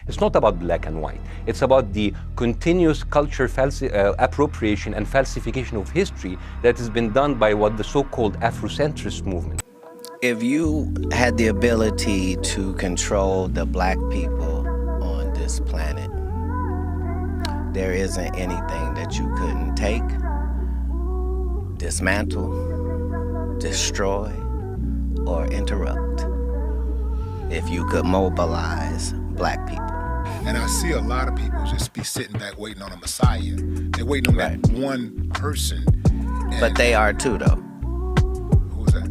It's not about black and white. It's about the continuous culture appropriation and falsification of history that has been done by what the so-called Afrocentrist movement. If you had the ability to control the black people on this planet, there isn't anything that you couldn't take, dismantle, destroy, or interrupt if you could mobilize black people. And I see a lot of people just be sitting back waiting on a Messiah. They're waiting on that one person. But they are too, though. Who's that?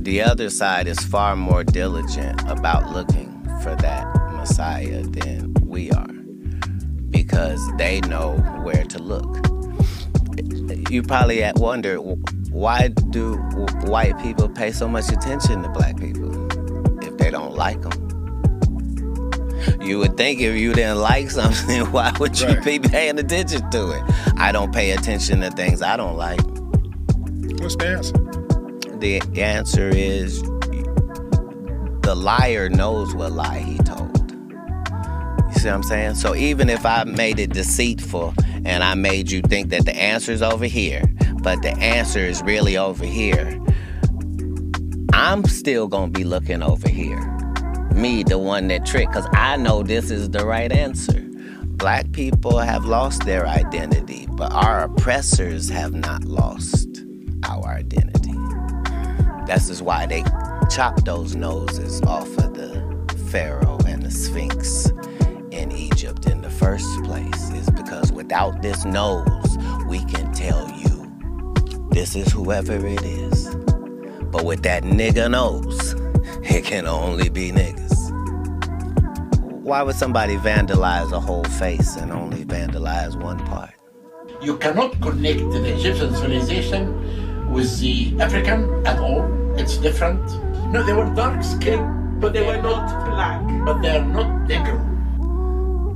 The other side is far more diligent about looking for that Messiah than we are, because they know where to look. You probably wonder, why do white people pay so much attention to black people if they don't like them? You would think if you didn't like something, why would you be paying attention to it? I don't pay attention to things I don't like. What's the answer? The answer is the liar knows what lie he told. You see what I'm saying? So even if I made it deceitful and I made you think that the answer's over here, but the answer is really over here, I'm still gonna be looking over here. Me, the one that tricked, because I know this is the right answer. Black people have lost their identity, but our oppressors have not lost our identity. That's just why they chopped those noses off of the Pharaoh and the Sphinx in Egypt in the first place, is because without this nose, we can tell you this is whoever it is. But with that nigga nose, it can only be niggas. Why would somebody vandalize a whole face and only vandalize one part? You cannot connect the Egyptian civilization with the African at all. It's different. No, they were dark skinned, but they were not black. But they are not Negro.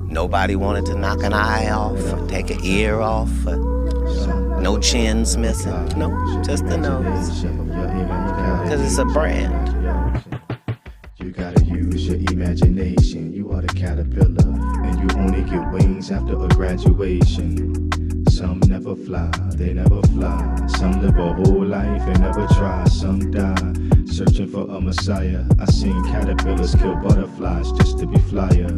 Nobody wanted to knock an eye off or take an ear off. No chins missing. No, just the nose. Because it's a brand. You gotta use your imagination. You are the caterpillar, and you only get wings after a graduation. Some never fly, they never fly. Some live a whole life and never try. Some die, searching for a messiah. I seen caterpillars kill butterflies just to be flyer.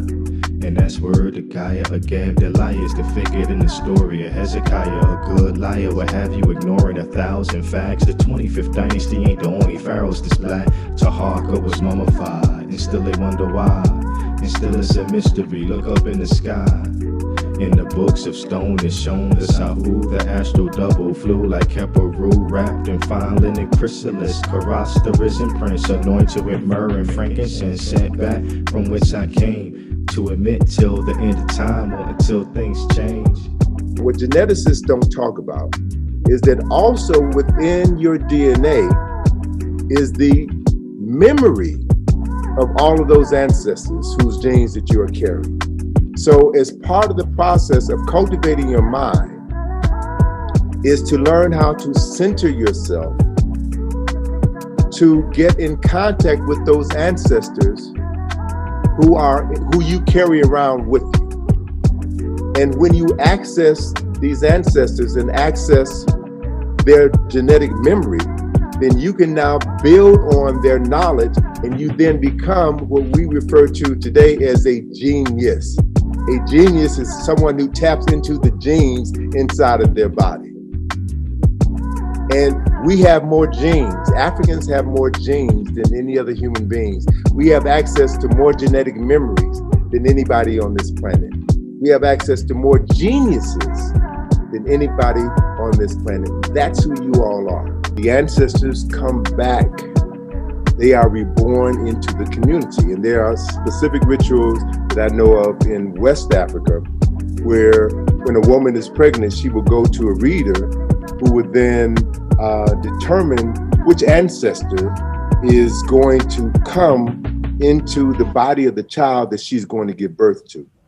And that's word to Gaia, a Gab Deliah is the figure in the story of Hezekiah. A good liar will have you ignoring 1,000 facts. The 25th dynasty ain't the only pharaohs that's black. Taharka was mummified, and still they wonder why. And still it's a mystery, look up in the sky. In the books of stone it's shown the Sahu, the astral double, flew like Keperu, wrapped in fine linen chrysalis. Krst, the risen prince, anointed with myrrh and frankincense, sent back from which I came to admit till the end of time or until things change. What geneticists don't talk about is that also within your DNA is the memory of all of those ancestors whose genes that you are carrying. So as part of the process of cultivating your mind is to learn how to center yourself, to get in contact with those ancestors who you carry around with you. And when you access these ancestors and access their genetic memory, then you can now build on their knowledge, and you then become what we refer to today as a genius. A genius is someone who taps into the genes inside of their body. And we have more genes. Africans have more genes than any other human beings. We have access to more genetic memories than anybody on this planet. We have access to more geniuses than anybody on this planet. That's who you all are. The ancestors come back. They are reborn into the community. And there are specific rituals that I know of in West Africa where when a woman is pregnant, she will go to a reader who would then determine which ancestor is going to come into the body of the child that she's going to give birth to.